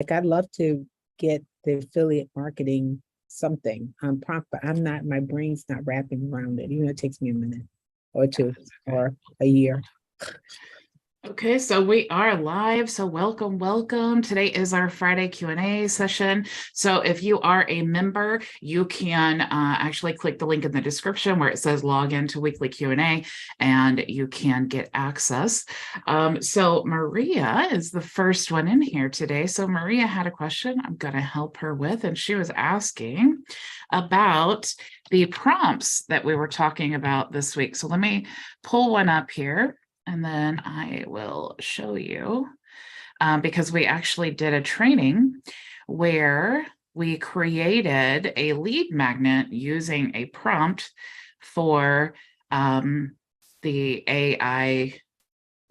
Like I'd love to get the affiliate marketing something prompt, but my brain's not wrapping around it. It takes me a minute or two or a year. Okay, so we are live. So welcome. Today is our Friday Q&A session. So if you are a member, you can actually click the link in the description where it says log into weekly Q&A and you can get access. So Maria is the first one in here today. So Maria had a question I'm going to help her with, and she was asking about the prompts that we were talking about this week. So let me pull one up here. And then I will show you because we actually did a training where we created a lead magnet using a prompt for the AI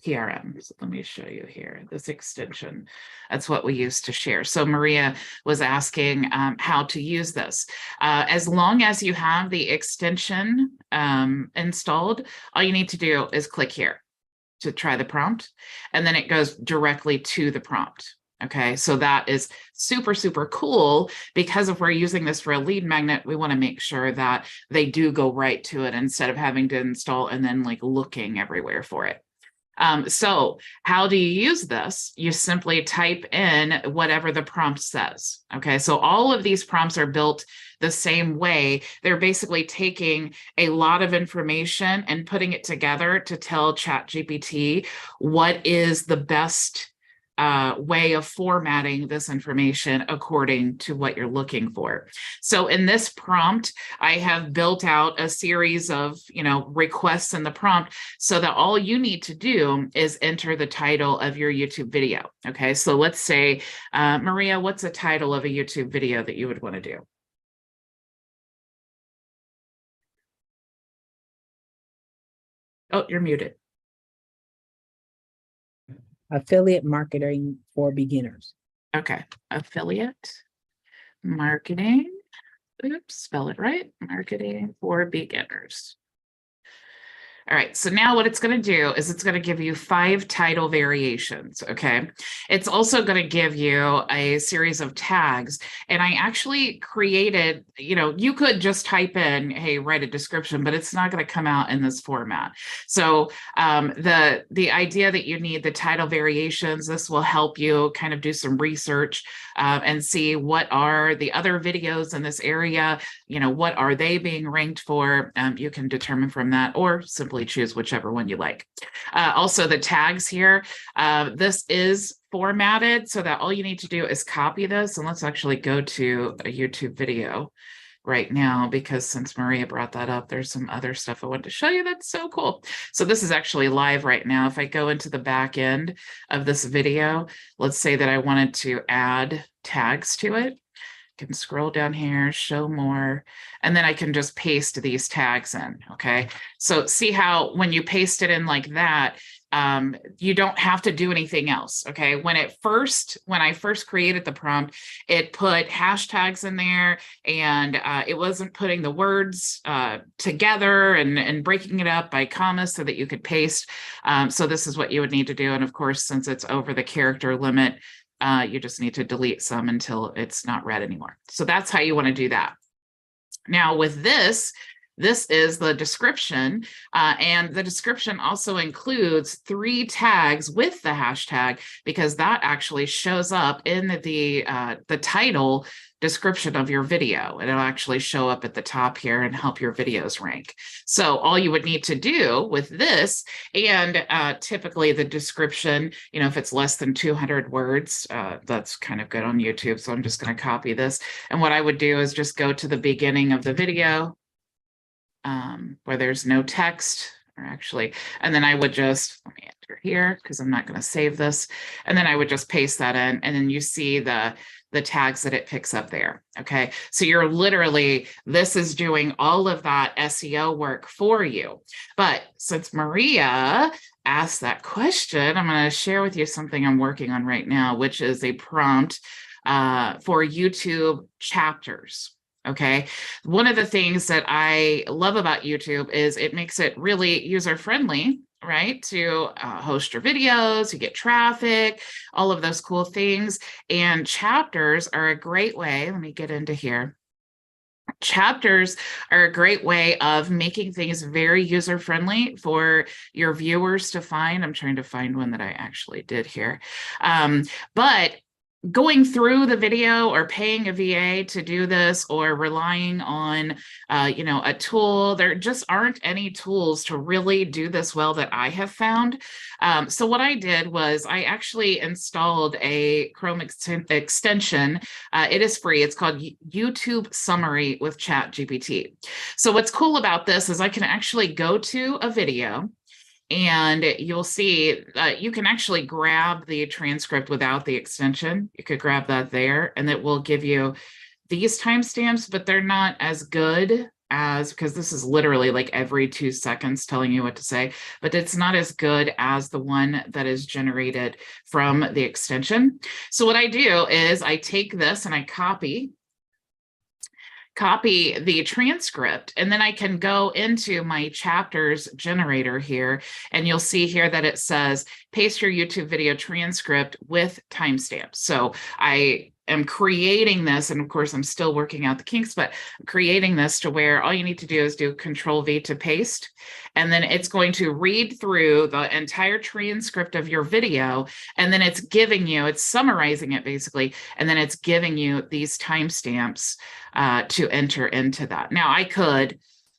PRM. So let me show you here, this extension. That's what we use to share. So Maria was asking how to use this. As long as you have the extension installed, all you need to do is click here to try the prompt, and then it goes directly to the prompt. Okay, so that is super, super cool because if we're using this for a lead magnet, we want to make sure that they do go right to it instead of having to install and then like looking everywhere for it. So how do you use this? You simply type in whatever the prompt says. Okay, so all of these prompts are built the same way. They're basically taking a lot of information and putting it together to tell ChatGPT what is the best way of formatting this information according to what you're looking for. So in this prompt, I have built out a series of, requests in the prompt so that all you need to do is enter the title of your YouTube video. Okay, so let's say, Maria, what's the title of a YouTube video that you would want to do? Oh, you're muted. Affiliate marketing for beginners. Okay, affiliate marketing. Oops, spell it right. Marketing for beginners. All right, so now what it's going to do is it's going to give you 5 title variations, okay? It's also going to give you a series of tags, and I actually created, you could just type in, hey, write a description, but it's not going to come out in this format. So the idea that you need the title variations, this will help you kind of do some research and see what are the other videos in this area, what are they being ranked for? You can determine from that or simply choose whichever one you like. Also, the tags here, this is formatted so that all you need to do is copy this. And let's actually go to a YouTube video right now, because since Maria brought that up, there's some other stuff I wanted to show you that's so cool. So this is actually live right now. If I go into the back end of this video, let's say that I wanted to add tags to it. Can scroll down here, show more, and then I can just paste these tags in, okay? So see how when you paste it in like that, you don't have to do anything else, okay? When I first created the prompt, it put hashtags in there, and it wasn't putting the words together and breaking it up by commas so that you could paste. So this is what you would need to do, and of course, since it's over the character limit, you just need to delete some until it's not read anymore. So that's how you want to do that. Now with this is the description, and the description also includes 3 tags with the hashtag, because that actually shows up in the title description of your video. It'll actually show up at the top here and help your videos rank. So all you would need to do with this, and typically the description, if it's less than 200 words, that's kind of good on YouTube. So I'm just going to copy this. And what I would do is just go to the beginning of the video where there's no text, or actually, and then I would just, let me enter here because I'm not going to save this. And then I would just paste that in, and then you see the tags that it picks up there. Okay, so you're literally, this is doing all of that SEO work for you. But since Maria asked that question, I'm going to share with you something I'm working on right now, which is a prompt for YouTube chapters. Okay, one of the things that I love about YouTube is it makes it really user-friendly right? To host your videos, you get traffic, all of those cool things. And chapters are a great way. Let me get into here. Chapters are a great way of making things very user-friendly for your viewers to find. I'm trying to find one that I actually did here. But going through the video or paying a VA to do this or relying on, a tool, there just aren't any tools to really do this well that I have found. So what I did was I actually installed a Chrome extension. It is free. It's called YouTube Summary with ChatGPT. So what's cool about this is I can actually go to a video, and you'll see you can actually grab the transcript without the extension. You could grab that there, and it will give you these timestamps, but they're not as good as, because this is literally like every 2 seconds telling you what to say, but it's not as good as the one that is generated from the extension. So what I do is I take this and I copy the transcript, and then I can go into my chapters generator here, and you'll see here that it says paste your YouTube video transcript with timestamps. So I am creating this, and of course I'm still working out the kinks, but I'm creating this to where all you need to do is do Control V to paste, and then it's going to read through the entire transcript of your video, and then it's summarizing it basically, and then it's giving you these timestamps to enter into that. Now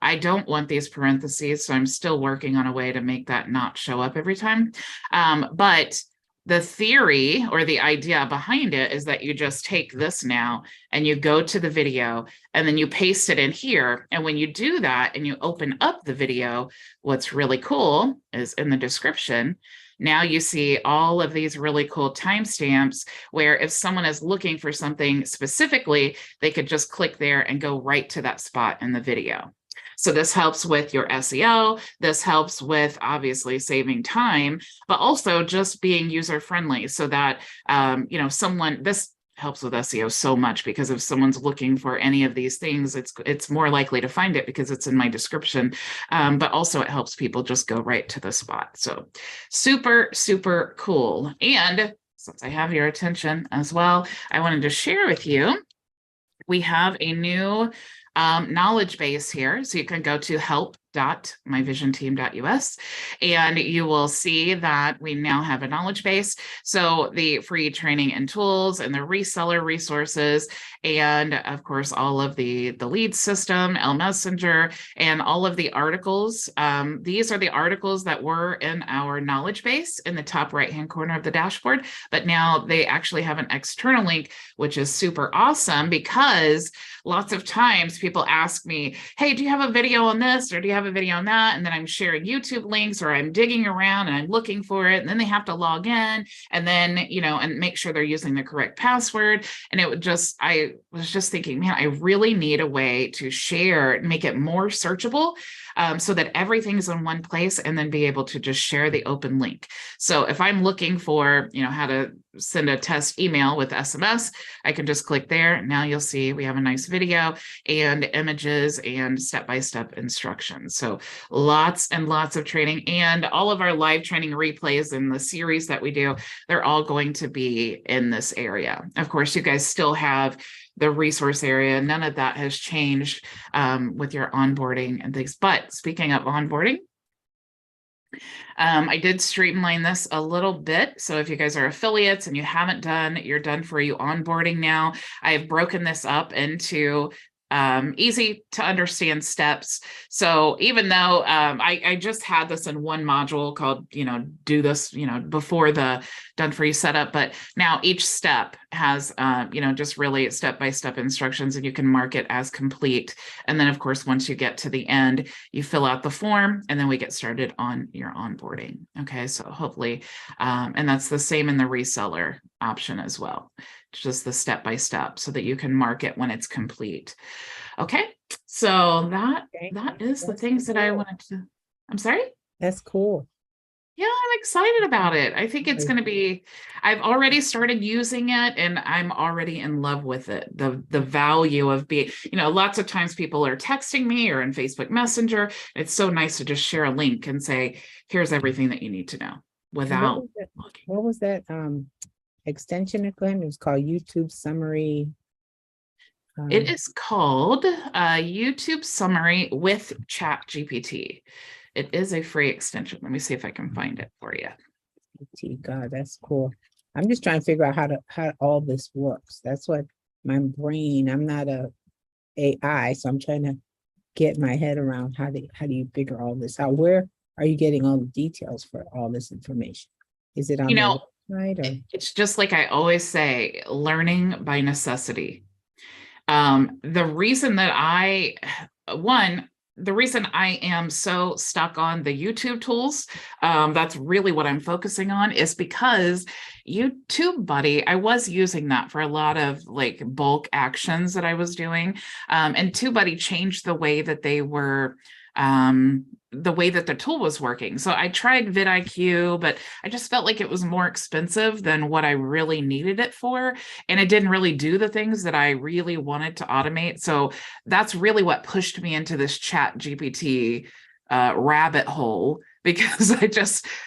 I don't want these parentheses, so I'm still working on a way to make that not show up every time. But the theory or the idea behind it is that you just take this now and you go to the video and then you paste it in here. And when you do that and you open up the video, what's really cool is in the description, now you see all of these really cool timestamps where if someone is looking for something specifically, they could just click there and go right to that spot in the video. So this helps with your SEO. This helps with obviously saving time, but also just being user-friendly so that, this helps with SEO so much, because if someone's looking for any of these things, it's more likely to find it because it's in my description. But also it helps people just go right to the spot. So super, super cool. And since I have your attention as well, I wanted to share with you, we have a new knowledge base here. So you can go to help.myvisionteam.us and you will see that we now have a knowledge base. So the free training and tools and the reseller resources, and of course, all of the lead system, Messenger, and all of the articles. These are the articles that were in our knowledge base in the top right-hand corner of the dashboard, but now they actually have an external link, which is super awesome, because lots of times people ask me, hey, do you have a video on this? Or do you have a video on that? And then I'm sharing YouTube links, or I'm digging around and I'm looking for it. And then they have to log in and then, and make sure they're using the correct password. And I was just thinking, man, I really need a way to share, make it more searchable, so that everything's in one place, and then be able to just share the open link. So if I'm looking for, how to send a test email with SMS, I can just click there. Now you'll see we have a nice video and images and step-by-step instructions. So lots and lots of training, and all of our live training replays in the series that we do, they're all going to be in this area. Of course, you guys still have the resource area. None of that has changed with your onboarding and things. But speaking of onboarding, I did streamline this a little bit. So if you guys are affiliates and you haven't done your Done For You onboarding now, I have broken this up into easy to understand steps. So even though I just had this in one module called, do this, before the Done For You setup, but now each step has, just really step-by-step instructions, and you can mark it as complete. And then of course, once you get to the end, you fill out the form, and then we get started on your onboarding. Okay, so hopefully, and that's the same in the reseller option as well. Just the step-by-step so that you can mark it when it's complete. Okay, so that is the things that I wanted to, I'm sorry? That's cool. Yeah, I'm excited about it. I think it's Right. going to be, I've already started using it and I'm already in love with it. The value of being, lots of times people are texting me or in Facebook Messenger. It's so nice to just share a link and say, here's everything that you need to know And what without was that? looking. What was that extension again? It was called YouTube Summary. It is called YouTube Summary with ChatGPT. It is a free extension. Let me see if I can find it for you. God, that's cool. I'm just trying to figure out how all this works. That's what my brain. I'm not a AI, so I'm trying to get my head around how do you figure all this out? Where are you getting all the details for all this information? Is it on You their know, website or? it's just like I always say, learning by necessity. The reason that the reason I am so stuck on the YouTube tools, that's really what I'm focusing on, is because YouTube Buddy, I was using that for a lot of like bulk actions that I was doing. And TubeBuddy changed the way that they were, the way that the tool was working. So I tried vidIQ, but I just felt like it was more expensive than what I really needed it for. And it didn't really do the things that I really wanted to automate. So that's really what pushed me into this ChatGPT rabbit hole, because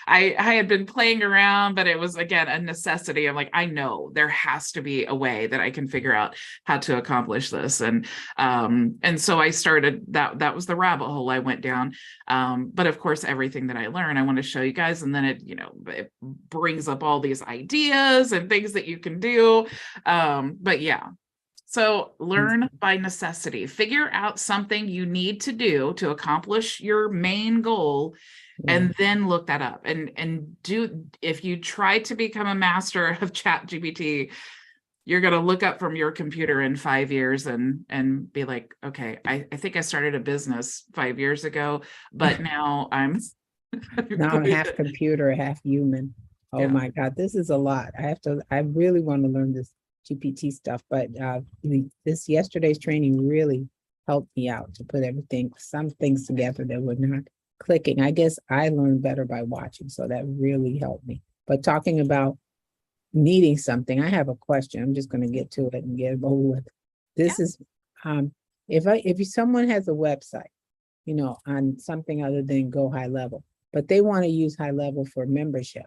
I had been playing around, but it was, again, a necessity. I'm like, I know there has to be a way that I can figure out how to accomplish this. And so I started, that was the rabbit hole I went down. But of course, everything that I learn, I want to show you guys. And then it brings up all these ideas and things that you can do. But yeah. So learn by necessity. Figure out something you need to do to accomplish your main goal, and then look that up. And if you try to become a master of ChatGPT, you're going to look up from your computer in 5 years and be like, okay, I think I started a business 5 years ago, but now I'm Now I'm half computer, half human. Oh Yeah. my God, this is a lot. I really want to learn this GPT stuff, but this yesterday's training really helped me out to put some things together that were not clicking. I guess I learned better by watching, so that really helped me. But talking about needing something, I have a question. I'm just going to get to it and get it over with. This is if someone has a website, on something other than Go HighLevel, but they want to use HighLevel for membership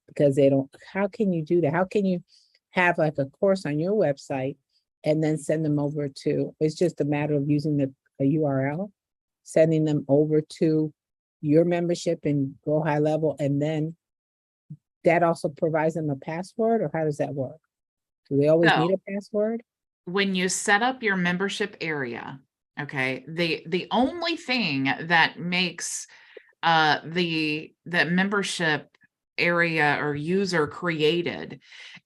because they don't, how can you do that? How can you have like a course on your website and then send them over to, it's just a matter of using a URL, sending them over to your membership and Go HighLevel, and then that also provides them a password, or how does that work? Do they always need a password? When you set up your membership area, okay, the only thing that makes the membership area or user created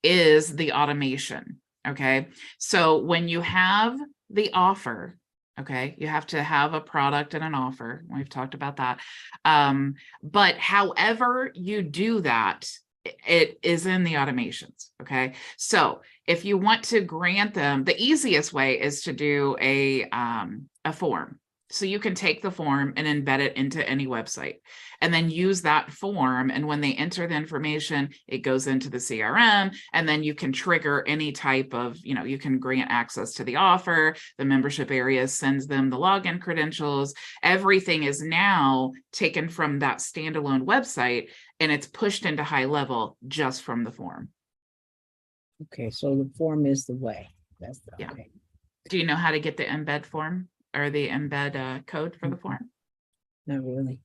is the automation. Okay, so when you have the offer, okay, you have to have a product and an offer. We've talked about that. But however you do that, it is in the automations. Okay, so if you want to grant them, the easiest way is to do a form. So you can take the form and embed it into any website and then use that form. And when they enter the information, it goes into the CRM, and then you can trigger any type of, you can grant access to the offer. The membership area sends them the login credentials. Everything is now taken from that standalone website and it's pushed into HighLevel just from the form. Okay, so the form is the way. That's the, okay. Do you know how to get the embed form or the embed code for the form? Not really.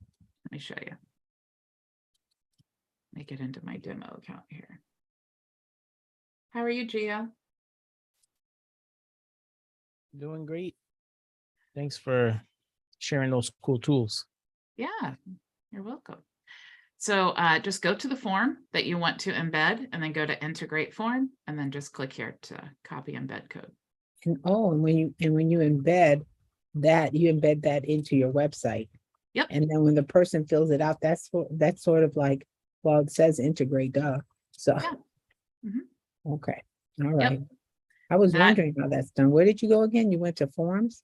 Let me show you. Make it into my demo account here. How are you, Gia? Doing great. Thanks for sharing those cool tools. Yeah, you're welcome. So just go to the form that you want to embed and then go to integrate form and then just click here to copy embed code. And when you embed that, you embed that into your website. Yep. And then when the person fills it out, that's sort of like, well, it says integrate, duh. So Yeah. Mm-hmm. Okay. All right. Yep. I was wondering how that's done. Where did you go again? You went to forms?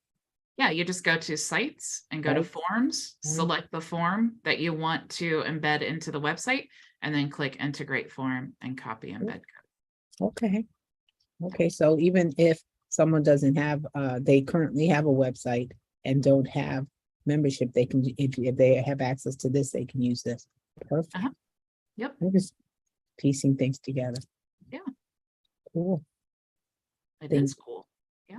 Yeah, you just go to sites and go to Sites. forms, Mhm. select the form that you want to embed into the website, and then click integrate form and copy embed code. Okay. Okay, so even if someone doesn't have, they currently have a website and don't have membership, they can, if they have access to this, they can use this. Perfect. Uh-huh. Yep. I'm just piecing things together. Yeah. Cool. It Thank- is cool. Yeah.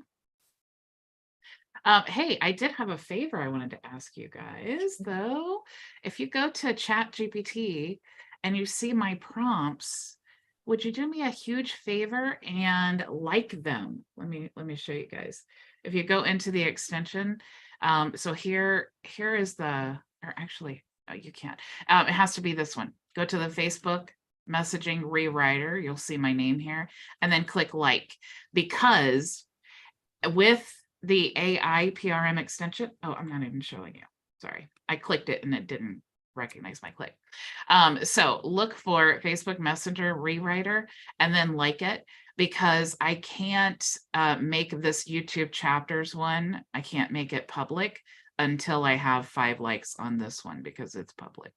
Hey, I did have a favor I wanted to ask you guys, though. If you go to ChatGPT and you see my prompts, would you do me a huge favor and like them? Let me show you guys. If you go into the extension, so here is the, or actually, you can't. It has to be this one. Go to the Facebook messaging rewriter. You'll see my name here, and then click like, because with the AI PRM extension, oh, I'm not even showing you. Sorry, I clicked it and it didn't recognize my click. So look for Facebook Messenger rewriter and then like it, because I can't make this YouTube chapters one. I can't make it public until I have 5 likes on this one because it's public.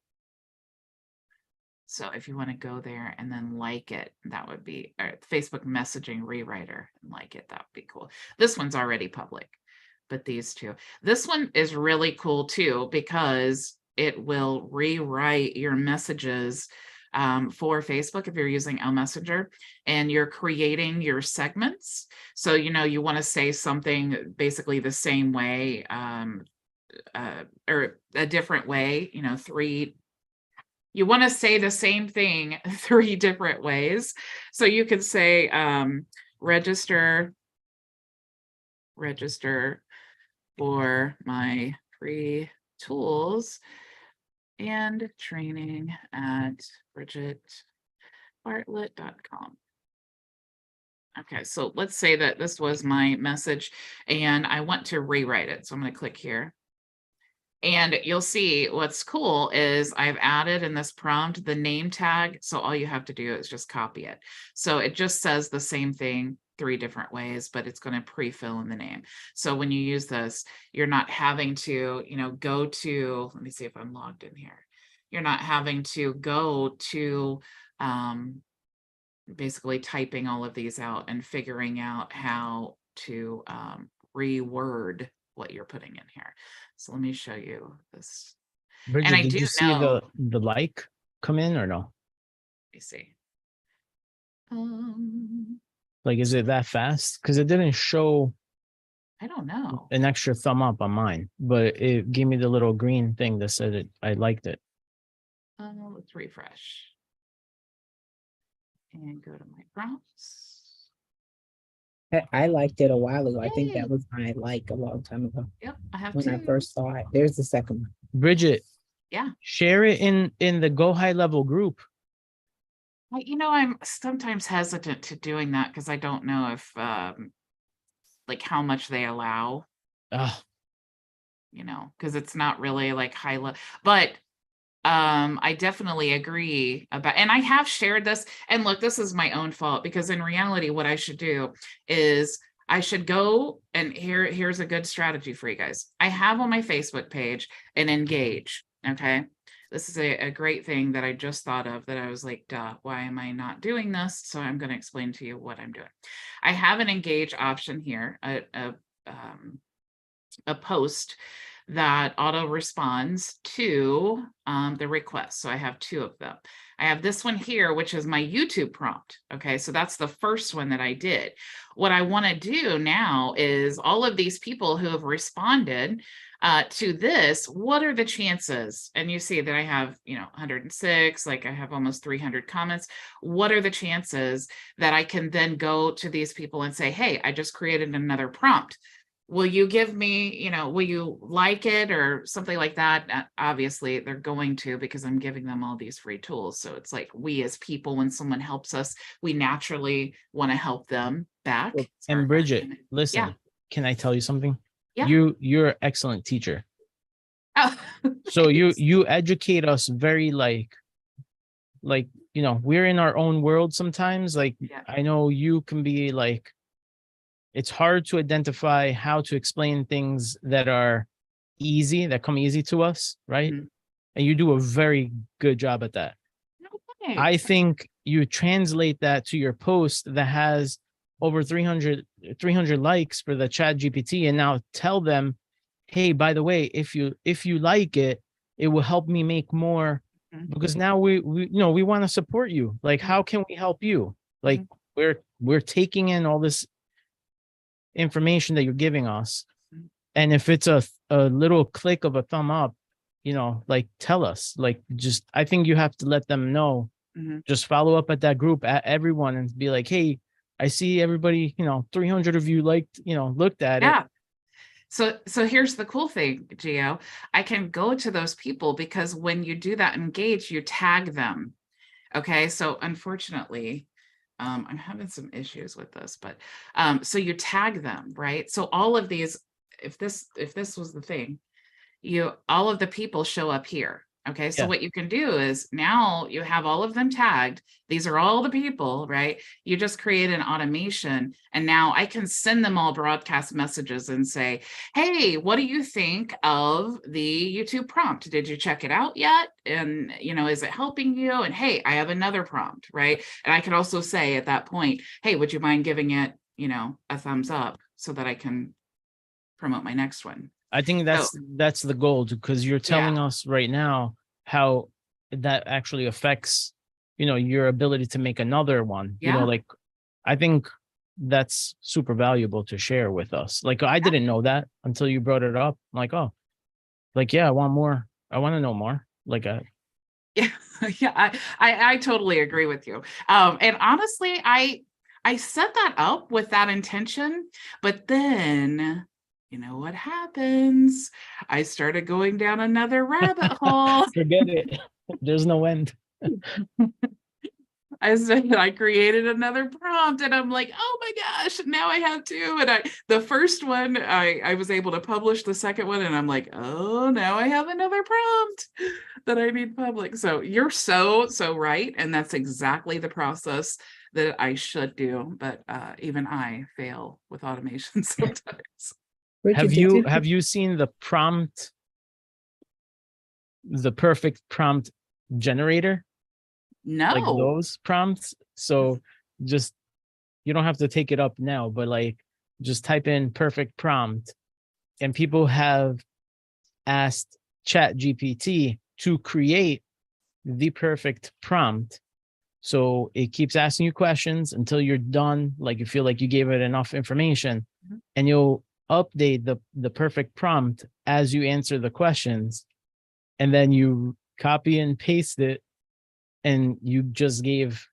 So if you want to go there and then like it, that would be Facebook messaging rewriter and like it, that would be cool. This one's already public, but these two. This one is really cool too, because it will rewrite your messages for Facebook if you're using Messenger and you're creating your segments. So, you want to say something basically the same way or a different way, you want to say the same thing 3 different ways. So you could say register for my free tools and training at bridgetbartlett.com. Okay, so let's say that this was my message and I want to rewrite it. So I'm going to click here. And you'll see what's cool is I've added in this prompt the name tag. So all you have to do is just copy it. So it just says the same thing 3 different ways, but it's going to pre-fill in the name. So when you use this, you're not having to, go to, let me see if I'm logged in here. You're not having to go to basically typing all of these out and figuring out how to reword what you're putting in here. So let me show you this. Bridget, I did do you see know- the like come in or no? Let me see. Like, is it that fast? Because it didn't show I don't know. an extra thumb up on mine, but it gave me the little green thing that said I liked it. Let's refresh. And go to my prompts. I liked it a while ago. I think Yay. that was my like a long time ago Yep, I have when I 2. first saw it. There's the second one. Bridget. Yeah. Share it in the Go High Level group. I'm sometimes hesitant to doing that because I don't know if like how much they allow. Because it's not really like high level, but I definitely agree about, and I have shared this, and look, this is my own fault, because in reality, what I should do is I should go, and here's a good strategy for you guys. I have on my Facebook page an engage. Okay. This is a great thing that I just thought of that I was like, duh, why am I not doing this? So I'm going to explain to you what I'm doing. I have an engage option here, a post that auto responds to the request. So I have 2 of them. I have this one here, which is my YouTube prompt. Okay, so that's the first one that I did. What I want to do now is all of these people who have responded to this, what are the chances? And you see that I have, 106, like I have almost 300 comments. What are the chances that I can then go to these people and say, hey, I just created another prompt. Will you give me, will you like it or something like that? Obviously, they're going to, because I'm giving them all these free tools. So it's like we as people, when someone helps us, we naturally want to help them back. And Bridget, listen, Yeah. Can I tell you something? Yeah. You're an excellent teacher. Oh, So you educate us very like, we're in our own world sometimes. Like, yeah. I know you can be like it's hard to identify how to explain things that are easy, that come easy to us, right? Mhm. And you do a very good job at that. No, I thanks. think you translate that to your post that has over 300 likes for the ChatGPT, and now tell them, hey, by the way, if you like it, it will help me make more, Mhm. because now we we want to support you. Like, how can we help you? Like, we're taking in all this information that you're giving us. Mhm. And if it's a little click of a thumb up, like, tell us. Like, just, I think you have to let them know. Mhm. Just follow up at that group, at everyone, and be like, hey, I see everybody, 300 of you liked, looked at it. Yeah. So here's the cool thing, Gio. I can go to those people because when you do that engage, you tag them. Okay. So unfortunately, I'm having some issues with this, but so you tag them, right? So all of these, if this was the thing, all of the people show up here. Okay. So Yeah. what you can do is now you have all of them tagged. These are all the people, right? You just create an automation, and now I can send them all broadcast messages and say, hey, what do you think of the YouTube prompt? Did you check it out yet? And, is it helping you? And hey, I have another prompt, right? And I could also say at that point, hey, would you mind giving it, a thumbs up so that I can promote my next one? I think So, that's the goal, because you're telling yeah. us right now how that actually affects, your ability to make another one. Yeah. Like, I think that's super valuable to share with us. Like, I didn't know that until you brought it up. I'm like, oh, like, yeah, I want more. I want to know more. Like, Yeah, yeah, I totally agree with you. And honestly, I set that up with that intention, but then you know what happens? I started going down another rabbit hole. forget it. There's no end. I created another prompt, and I'm like, oh my gosh, now I have two. And the first one, I was able to publish the second one, and I'm like, oh, now I have another prompt that I need public. So you're so right. And that's exactly the process that I should do. But even I fail with automation sometimes. Bridget, Have you seen the perfect prompt generator? Like No. those prompts. So just, you don't have to take it up now, but like, just type in perfect prompt, and people have asked ChatGPT to create the perfect prompt. So it keeps asking you questions until you're done, like you feel like you gave it enough information, Mhm. and you'll update the perfect prompt as you answer the questions, and then you copy and paste it, and you just gave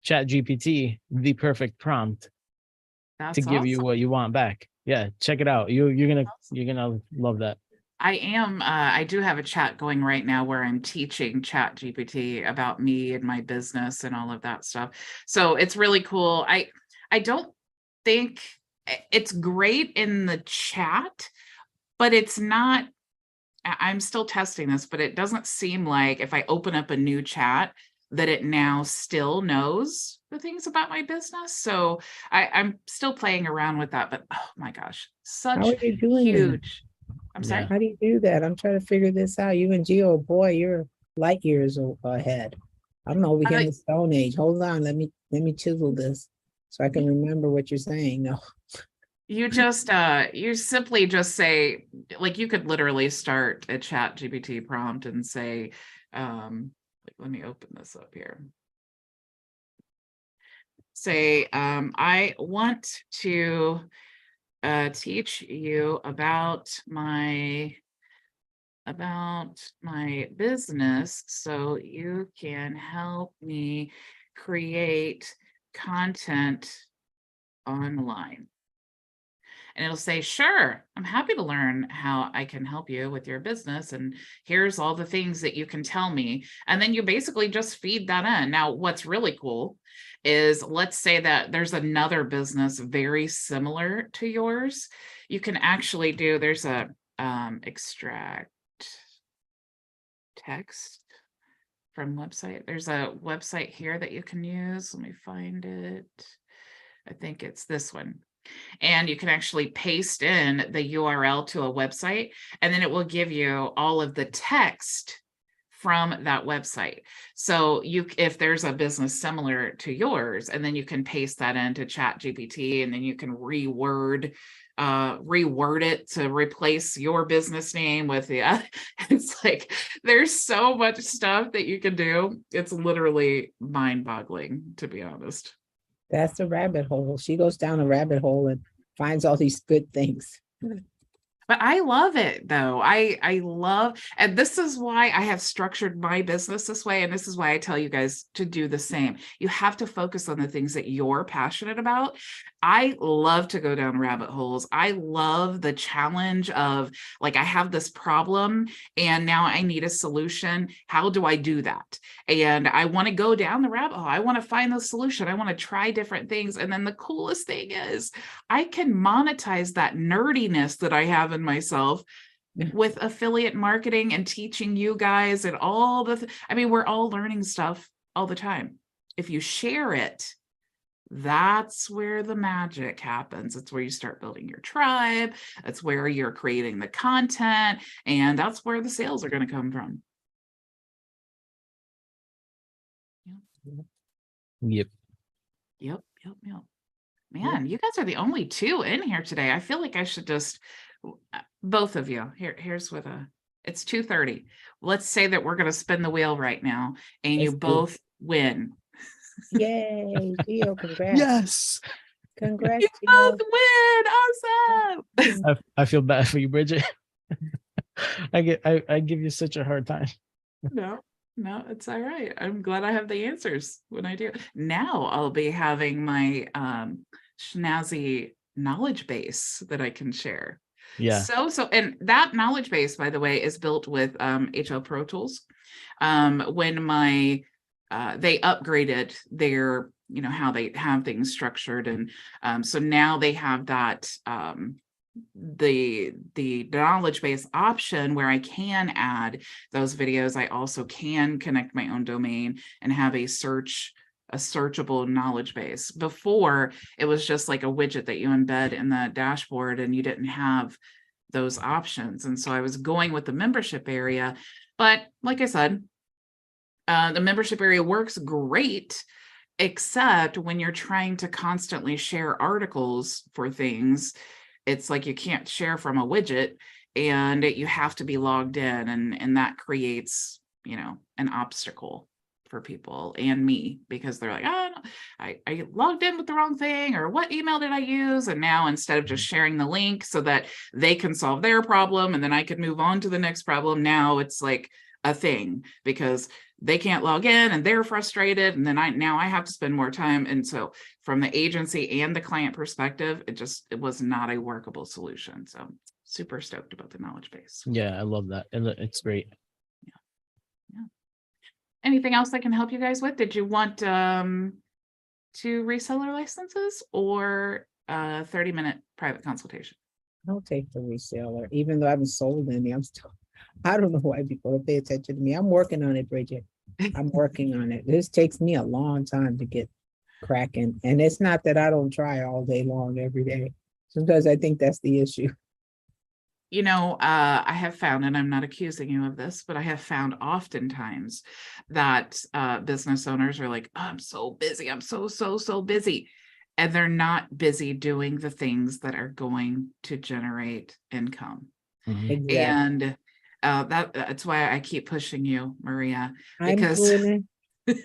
ChatGPT the perfect prompt to That's give you awesome. what you want back. Yeah, check it out. You're gonna love that. I do have a chat going right now where I'm teaching ChatGPT about me and my business and all of that stuff. So it's really cool. I don't think it's great in the chat, but it's not. I'm still testing this, but it doesn't seem like if I open up a new chat that it now still knows the things about my business. So I'm still playing around with that, but oh my gosh, how such are you doing that? huge. I'm sorry. Yeah. How do you do that? I'm trying to figure this out. You and Gio, boy, you're light years ahead. I'm over here in the Stone Age. Hold on, let me chisel this so I can remember what you're saying. No. You just you simply just say, like, you could literally start a chat GPT prompt and say, let me open this up here. Say, I want to teach you about my business so you can help me create content online. And it'll say, sure, I'm happy to learn how I can help you with your business. And here's all the things that you can tell me. And then you basically just feed that in. Now, what's really cool is, let's say that there's another business very similar to yours. You can actually there's a extract text from website. There's a website here that you can use. Let me find it. I think it's this one. and you can actually paste in the URL to a website, and then it will give you all of the text from that website. So if there's a business similar to yours, and then you can paste that into ChatGPT, and then you can reword it to replace your business name with the it's like there's so much stuff that you can do. It's literally mind-boggling, to be honest. That's a rabbit hole. She goes down a rabbit hole and finds all these good things. But I love it though. I love, and this is why I have structured my business this way. And this is why I tell you guys to do the same. You have to focus on the things that you're passionate about. I love to go down rabbit holes. I love the challenge of like, I have this problem and now I need a solution. How do I do that? And I want to go down the rabbit hole. I want to find the solution. I want to try different things. And then the coolest thing is I can monetize that nerdiness that I have in myself with affiliate marketing and teaching you guys and all I mean, we're all learning stuff all the time. If you share it, that's where the magic happens. It's where you start building your tribe. That's where you're creating the content, and that's where the sales are going to come from. Yep. Man, you guys are the only two in here today. I feel like I should just, both of you, here's what it's 2:30. Let's say that we're going to spin the wheel right now and you both win. Yay, Gio, congrats. Yes. Congrats. You both win. Awesome. I feel bad for you, Bridget. I give you such a hard time. No, it's all right. I'm glad I have the answers when I do. Now I'll be having my snazzy knowledge base that I can share. Yeah. So, and that knowledge base, by the way, is built with HL Pro Tools. When they upgraded their, how they have things structured. And so now they have that, the knowledge base option where I can add those videos. I also can connect my own domain and have a searchable knowledge base. Before, it was just like a widget that you embed in the dashboard and you didn't have those options. And so I was going with the membership area, but like I said, the membership area works great, except when you're trying to constantly share articles for things. It's like you can't share from a widget and you have to be logged in, and that creates, an obstacle for people and me, because they're like, oh, I logged in with the wrong thing, or what email did I use? And now instead of just sharing the link so that they can solve their problem and then I could move on to the next problem, now it's like a thing because they can't log in and they're frustrated. And then I have to spend more time. And so from the agency and the client perspective, it was not a workable solution. So super stoked about the knowledge base. Yeah, I love that. It's great. Yeah. Anything else I can help you guys with? Did you want 2 reseller licenses or a 30-minute private consultation? I'll take the reseller, even though I haven't sold any. I don't know why people pay attention to me. I'm working on it, Bridget. I'm working on it. This takes me a long time to get cracking. And it's not that I don't try all day long every day. Sometimes I think that's the issue. I have found, and I'm not accusing you of this, but I have found oftentimes that business owners are like, oh, I'm so busy. I'm so busy. And they're not busy doing the things that are going to generate income. Mm-hmm. Exactly. And that's why I keep pushing you, Maria, because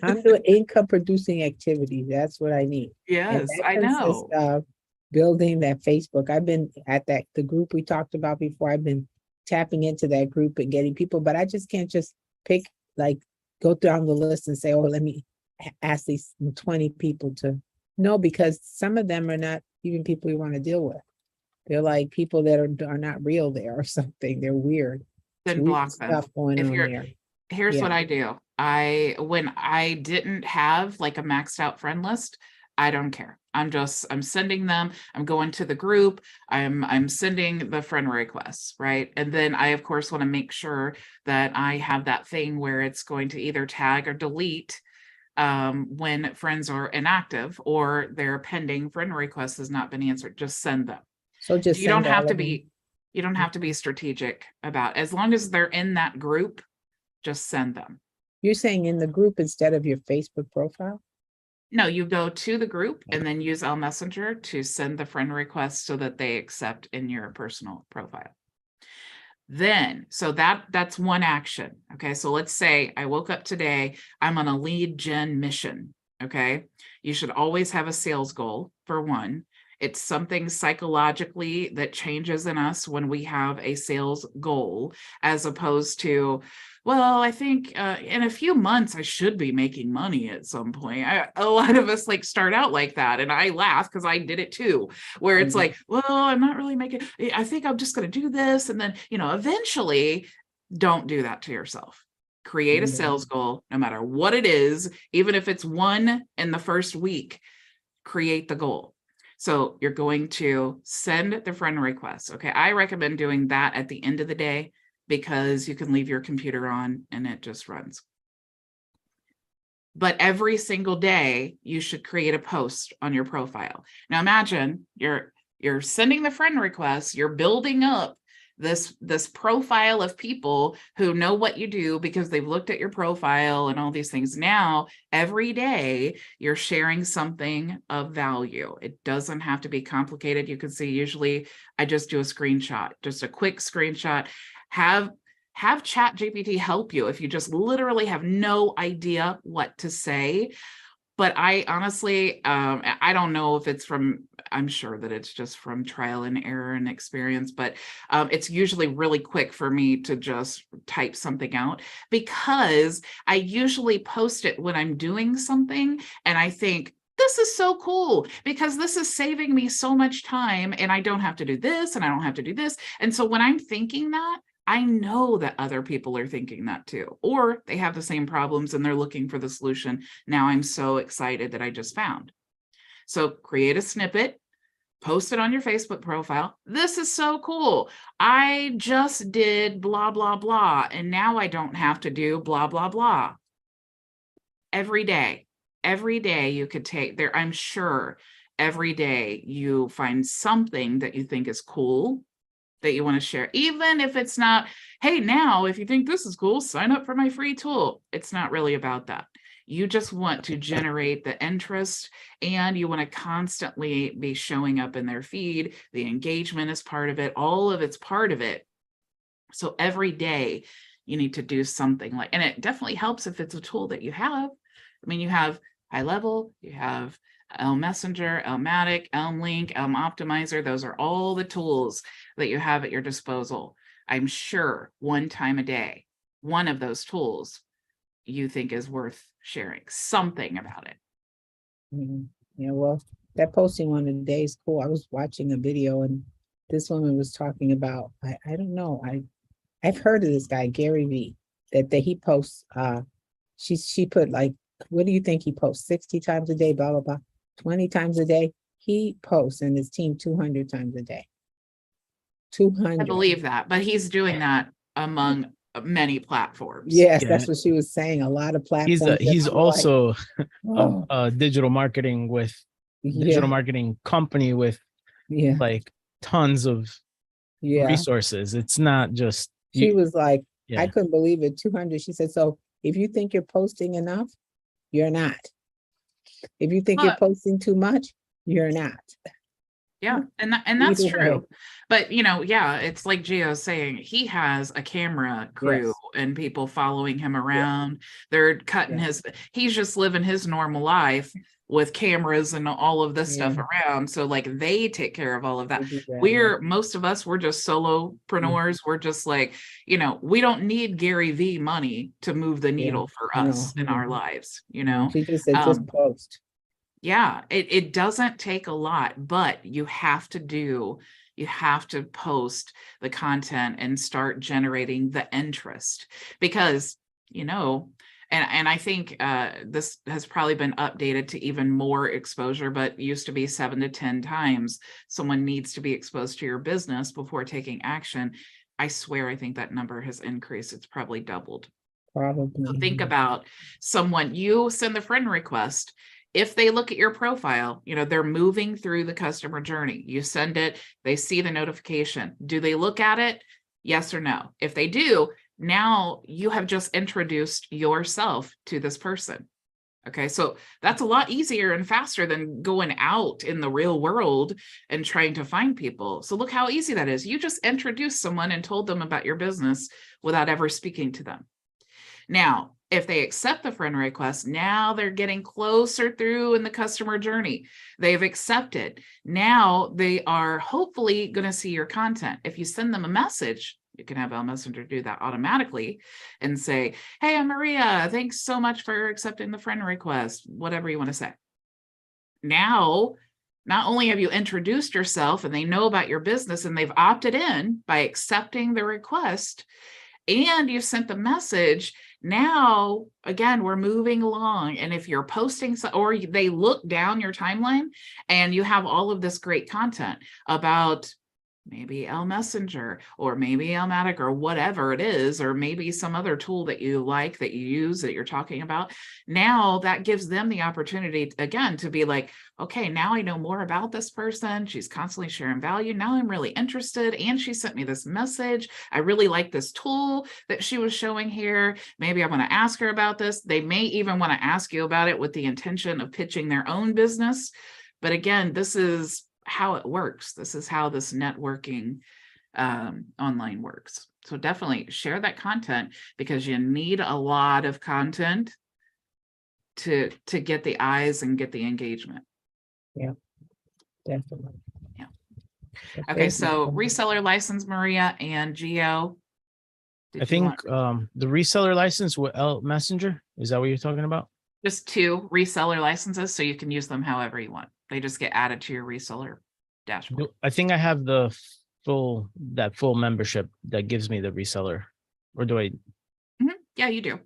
I'm doing income producing activities. That's what I need. yes, I know. Building that Facebook. I've been at the group we talked about before. I've been tapping into that group and getting people, but I just can't just go down the list and say, oh, let me ask these 20 people to no, because some of them are not even people you want to deal with. They're like people that are not real there or something. They're weird. Then block them. Stuff going on there. Here's what I do. When I didn't have like a maxed out friend list, I don't care. I'm sending them, I'm going to the group, I'm sending the friend requests, right? And then I, of course, want to make sure that I have that thing where it's going to either tag or delete when friends are inactive or their pending friend request has not been answered, just send them. So just You don't send all have to of them. be, you don't have to be strategic about, as long as they're in that group, just send them. You're saying in the group instead of your Facebook profile? No, you go to the group and then use Messenger to send the friend request so that they accept in your personal profile. Then, so that's one action. Okay. So let's say I woke up today, I'm on a lead gen mission. Okay. You should always have a sales goal for one. It's something psychologically that changes in us when we have a sales goal, as opposed to, well, I think in a few months I should be making money at some point. A lot of us like start out like that, and I laugh because I did it too, where it's like, well, I'm not really making, I think I'm just going to do this, and then, you know, eventually, don't do that to yourself. Create a sales goal, no matter what it is, even if it's one in the first week, create the goal. So you're going to send the friend request. Okay. I recommend doing that at the end of the day, because you can leave your computer on and it just runs. But every single day, you should create a post on your profile. Now imagine you're sending the friend request, you're building up this profile of people who know what you do because they've looked at your profile and all these things. Now, every day you're sharing something of value. It doesn't have to be complicated. You can see usually I just do a screenshot, just a quick screenshot. Have ChatGPT help you if you just literally have no idea what to say. But I honestly, I don't know if it's from, I'm sure that it's just from trial and error and experience, but it's usually really quick for me to just type something out, because I usually post it when I'm doing something and I think, this is so cool because this is saving me so much time and I don't have to do this and I don't have to do this. And so when I'm thinking that, I know that other people are thinking that too, or they have the same problems and they're looking for the solution. Now I'm so excited that I just found. So create a snippet, post it on your Facebook profile. This is so cool. I just did blah, blah, blah, and now I don't have to do blah, blah, blah. Every day you could take there. I'm sure every day you find something that you think is cool that you want to share, even if it's not, hey, now, if you think this is cool, sign up for my free tool. It's not really about that. You just want to generate the interest and you want to constantly be showing up in their feed. The engagement is part of it. All of it's part of it. So every day you need to do something like, and it definitely helps if it's a tool that you have. I mean, you have HighLevel, you have Messenger, Elmatic, Link, Optimizer. Those are all the tools that you have at your disposal. I'm sure one time a day, one of those tools you think is worth sharing something about it. Yeah, well, that posting one of the days cool. I was watching a video and this woman was talking about, I don't know, I've heard of this guy, Gary V, that he posts, she put like, what do you think he posts? 60 times a day, blah, blah, blah, 20 times a day. He posts and his team 200 times a day. 200. I believe that, but he's doing that among many platforms. Yes, Yeah. that's what she was saying. A lot of platforms. He's I'm like, also oh, a digital marketing yeah, marketing company with yeah, like tons of yeah. resources. It's not just She was like, I yeah. couldn't believe it. 200. She said, so if you think you're posting enough, you're not. If you think you're But posting too much, you're not. yeah, and that's Either way. true. But yeah, it's like Gio's saying, he has a camera crew Yes. and people following him around. They're cutting Yes. he's just living his normal life with cameras and all of this stuff Yeah. around. So like they take care of all of that. They do that, yeah. Most of us, we're just solopreneurs. We're just like, we don't need Gary V money to move the Yeah. needle for No, us in our lives, no. She just said, just post. Yeah, it doesn't take a lot, but you have to post the content and start generating the interest, because, and I think this has probably been updated to even more exposure, but used to be 7 to 10 times someone needs to be exposed to your business before taking action. I swear, I think that number has increased. It's probably doubled. Probably. So think about someone, you send the friend request. If they look at your profile, they're moving through the customer journey. You send it, they see the notification. Do they look at it? Yes or no? If they do, now you have just introduced yourself to this person. Okay, so that's a lot easier and faster than going out in the real world and trying to find people. So look how easy that is. You just introduced someone and told them about your business without ever speaking to them. Now, if they accept the friend request, now they're getting closer through in the customer journey. They've accepted. Now they are hopefully going to see your content. If you send them a message, you can have Messenger do that automatically and say, hey, I'm Maria. Thanks so much for accepting the friend request, whatever you want to say. Now, not only have you introduced yourself and they know about your business and they've opted in by accepting the request, and you sent the message. Now, again, we're moving along. And if you're posting or they look down your timeline and you have all of this great content about maybe Messenger or maybe Elmatic or whatever it is, or maybe some other tool that you like, that you use, that you're talking about. Now that gives them the opportunity again to be like, okay, now I know more about this person. She's constantly sharing value. Now I'm really interested. And she sent me this message. I really like this tool that she was showing here. Maybe I want to ask her about this. They may even want to ask you about it with the intention of pitching their own business. But again, this is how it works. This is how this networking online works. So definitely share that content, because you need a lot of content to get the eyes and get the engagement. Yeah, definitely. Yeah. But Okay, thank so you. reseller license, Maria and Geo. I think the reseller license with Messenger, is that what you're talking about? Just 2 reseller licenses, so you can use them however you want. They just get added to your reseller dashboard. I think I have the full membership that gives me the reseller, or do I? Yeah, you do.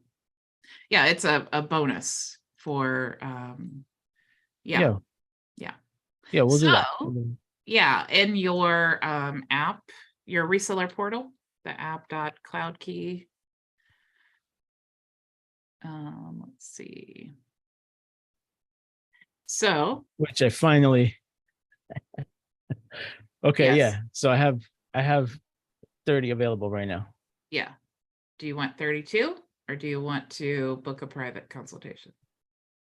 Yeah, it's a bonus for yeah. We'll do that. Yeah, in your app, your reseller portal, the app.cloudkey. Let's see. So, Which I finally. Okay, yes. yeah. So I have 30 available right now. Yeah. Do you want 32 or do you want to book a private consultation?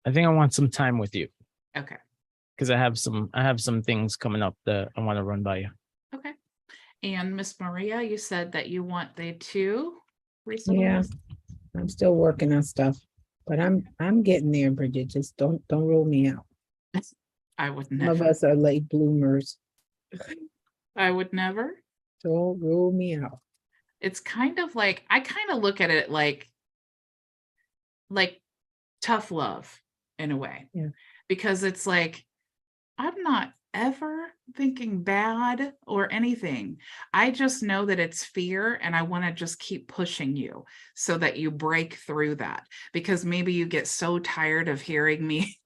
I think I want some time with you. Okay. Because I have some things coming up that I want to run by you. Okay. And Miss Maria, you said that you want the 2 resellers. Yeah, I'm still working on stuff, but I'm getting there, Bridget. Just don't rule me out. I would Some of never. us are late bloomers. I would never. Don't rule me out. It's kind of like, I kind of look at it like tough love in a way. Yeah. Because it's like, I'm not ever thinking bad or anything. I just know that it's fear, and I want to just keep pushing you so that you break through that, because maybe you get so tired of hearing me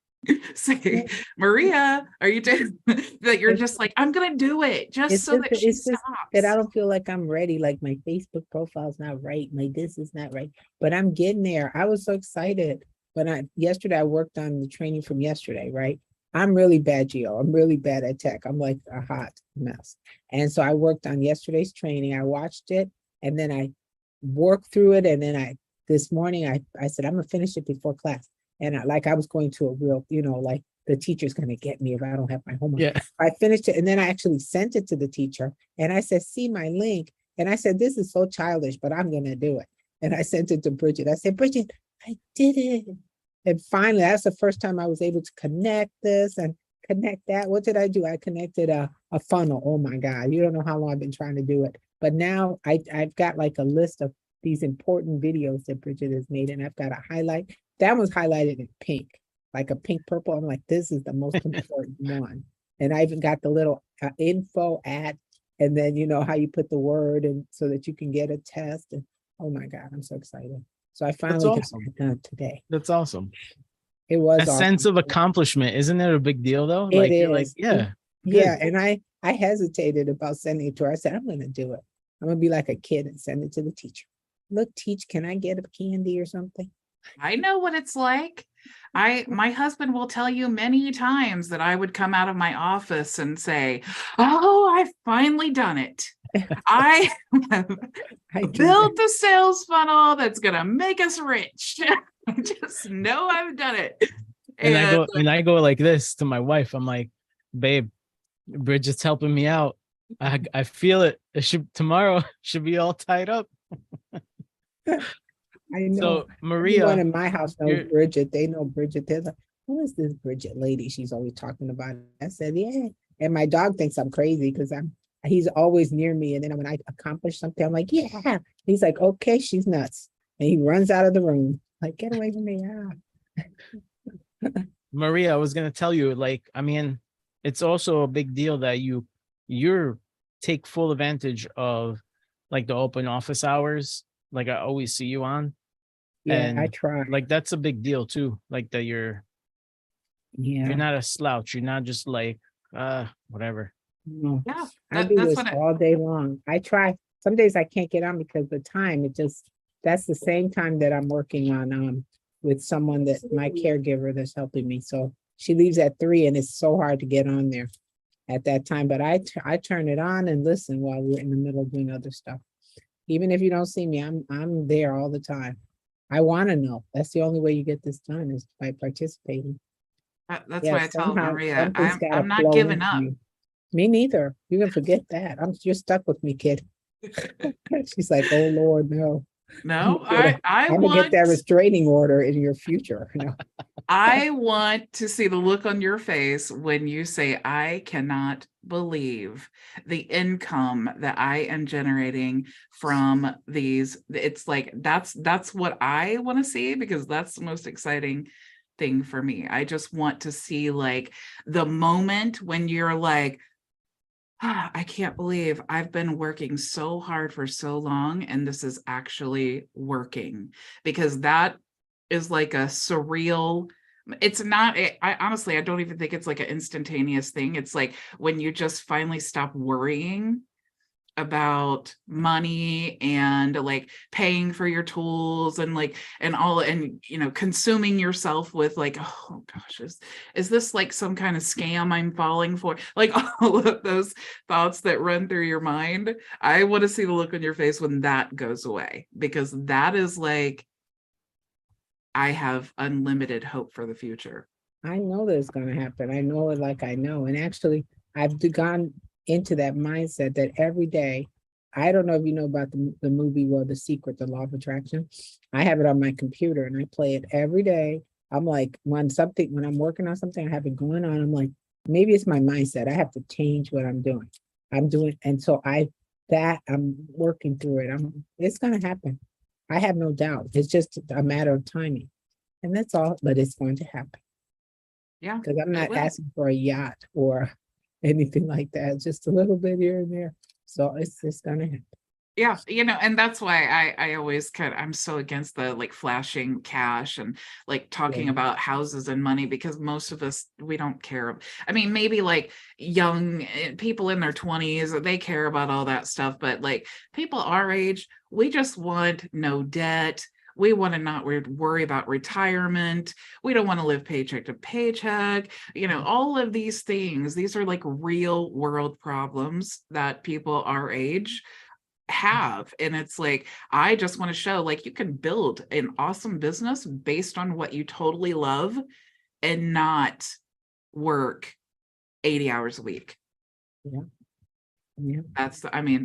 say, Maria, are you doing that? You're just like, I'm going to do it just so that she stops. That I don't feel like I'm ready. Like my Facebook profile's not right. My this is not right, but I'm getting there. I was so excited. But yesterday I worked on the training from yesterday, right? I'm really bad, Geo. I'm really bad at tech. I'm like a hot mess. And so I worked on yesterday's training. I watched it and then I worked through it. And then this morning I said, I'm gonna finish it before class. And I was going to a real, like the teacher's gonna get me if I don't have my homework. Yeah. I finished it and then I actually sent it to the teacher and I said, see my link. And I said, this is so childish, but I'm gonna do it. And I sent it to Bridget. I said, Bridget, I did it. And finally, that's the first time I was able to connect this and connect that. What did I do? I connected a funnel. Oh my God, you don't know how long I've been trying to do it. But now I've got like a list of these important videos that Bridget has made, and I've got a highlight. That was highlighted in pink, like a pink purple. I'm like, this is the most important one. And I even got the little info at, and then you know how you put the word and so that you can get a test. And oh my God, I'm so excited. So I finally got it done today. That's awesome. It was a sense of accomplishment. Isn't it a big deal though? It Like, is. you're like, yeah. Yeah. And I hesitated about sending it to her. I said, I'm going to do it. I'm going to be like a kid and send it to the teacher. look, Teach, can I get a candy or something? I know what it's like. My husband will tell you many times that I would come out of my office and say, "Oh, I've finally done it. I have I do built the sales funnel that's gonna make us rich. I just know I've done it." And And I go like this to my wife. I'm like, babe, Bridget's helping me out. I feel it. It should tomorrow should be all tied up. I know. So Everyone Maria, in my house knows you're- Bridget. They know Bridget. They're like, who is this Bridget lady? She's always talking about it. I said, yeah. And my dog thinks I'm crazy because he's always near me. And then when I accomplish something, I'm like, yeah. He's like, okay, she's nuts. And he runs out of the room. Like, get away from me. Maria, I was gonna tell you, like, I mean, it's also a big deal that you're take full advantage of like the open office hours, like I always see you on. Yeah, I And try. like that's a big deal too. Like that you're Yeah. not a slouch. You're not just like whatever. No, yeah, I do that's this what all day long. I try. Some days I can't get on because the time, that's the same time that I'm working on with someone that my caregiver that's helping me. So she leaves at 3 and it's so hard to get on there at that time. But I turn it on and listen while we're in the middle of doing other stuff. Even if you don't see me, I'm there all the time. I want to know. That's the only way you get this done is by participating. that's Yeah, why I tell somehow Maria, something's gotta I'm not flow giving into up. me. Me neither. You can forget that. You're stuck with me, kid. She's like, oh Lord, no. No, I'm gonna get that restraining order in your future. No. I want to see the look on your face when you say, "I cannot believe the income that I am generating from these." It's like that's what I want to see because that's the most exciting thing for me. I just want to see like the moment when you're like, I can't believe I've been working so hard for so long and this is actually working, because that is like a surreal, it's not, I honestly, I don't even think it's like an instantaneous thing. It's like when you just finally stop worrying about money and like paying for your tools and like and all, and consuming yourself with like, oh gosh, is this like some kind of scam I'm falling for, like all of those thoughts that run through your mind. I want to see the look on your face when that goes away, because that is like, I have unlimited hope for the future. I know that's gonna happen. I know it like I know. And actually, I've gone into that mindset that every day, I don't know if you know about the movie, well, The Secret, The Law of Attraction. I have it on my computer and I play it every day. I'm like, when I'm working on something, I have it going on. I'm like, maybe it's my mindset. I have to change what I'm doing. And so I'm working through it. It's gonna happen. I have no doubt. It's just a matter of timing. And that's all, but it's going to happen. Yeah, Because I'm it not will. asking for a yacht or anything like that, just a little bit here and there. So it's gonna happen. Yeah, and that's why I always I'm so against the like flashing cash and like talking Yeah. about houses and money, because most of us, we don't care. I mean, maybe like young people in their 20s, they care about all that stuff, but like people our age, we just want no debt. We want to not worry about retirement. We don't want to live paycheck to paycheck. All of these things, these are like real world problems that people our age have. And it's like, I just want to show like you can build an awesome business based on what you totally love and not work 80 hours a week. Yeah. Yeah.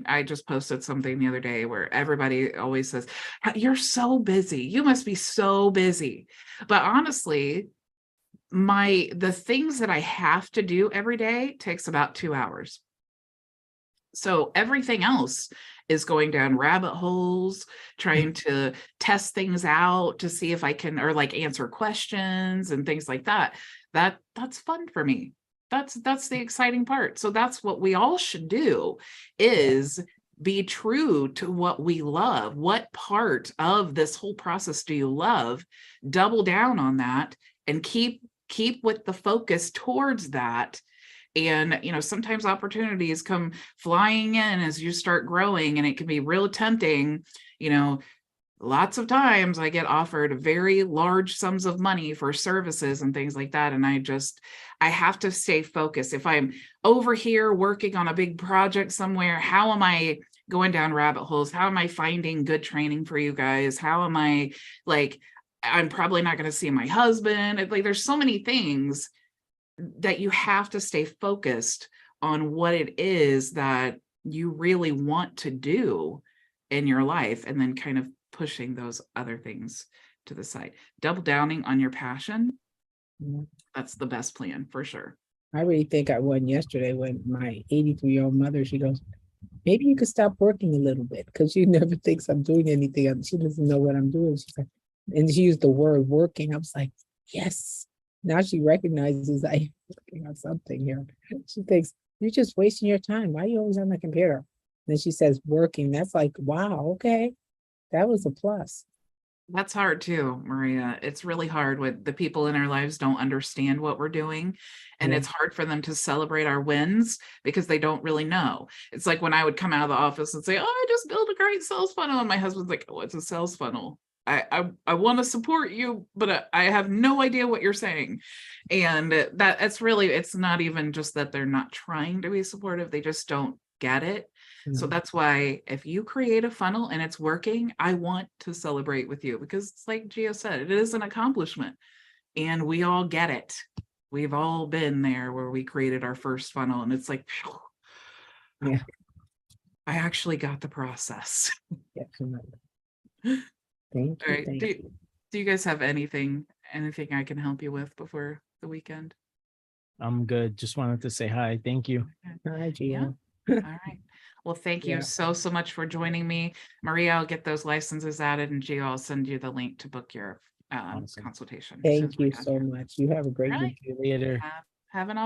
I just posted something the other day where everybody always says, "You're so busy. You must be so busy." But honestly, the things that I have to do every day takes about 2 hours. So everything else is going down rabbit holes, trying to test things out to see if I can, or like answer questions and things like that. That's fun for me. That's the exciting part. So that's what we all should do, is be true to what we love. What part of this whole process do you love? Double down on that and keep with the focus towards that. And sometimes opportunities come flying in as you start growing, and it can be real tempting, lots of times I get offered very large sums of money for services and things like that. And I have to stay focused. If I'm over here working on a big project somewhere, how am I going down rabbit holes? How am I finding good training for you guys? How am I like, I'm probably not going to see my husband. Like, there's so many things that you have to stay focused on what it is that you really want to do in your life, and then kind of pushing those other things to the side. Double downing on your passion. Mhm. That's the best plan for sure. I really think I won yesterday when my 83-year-old mother, she goes, maybe you could stop working a little bit because she never thinks I'm doing anything. She doesn't know what I'm doing. She's like, and she used the word working. I was like, yes. Now she recognizes I am working on something here. She thinks, you're just wasting your time. Why are you always on the computer? Then she says working. That's like, wow, okay. That was a plus. That's hard too, Maria. It's really hard when the people in our lives don't understand what we're doing. And Yeah. it's hard for them to celebrate our wins because they don't really know. It's like when I would come out of the office and say, oh, I just built a great sales funnel. And my husband's like, what's a sales funnel? I want to support you, but I have no idea what you're saying. And that's really, it's not even just that they're not trying to be supportive. They just don't get it. So Mhm. that's why if you create a funnel and it's working, I want to celebrate with you, because it's like Gio said, it is an accomplishment and we all get it. We've all been there where we created our first funnel and it's like, phew, Yeah. I actually got the process. Definitely. Thank All you. right. Thank Do you. you guys have anything I can help you with before the weekend? I'm good. Just wanted to say hi. Thank you. Hi, Yeah. Gio. All right. Well, thank you Yeah. so much for joining me. Maria, I'll get those licenses added, and Gio, I'll send you the link to book your Awesome. consultation. as soon as Thank we're you done so here. much. You have a great All right. weekend. Later. Have an awesome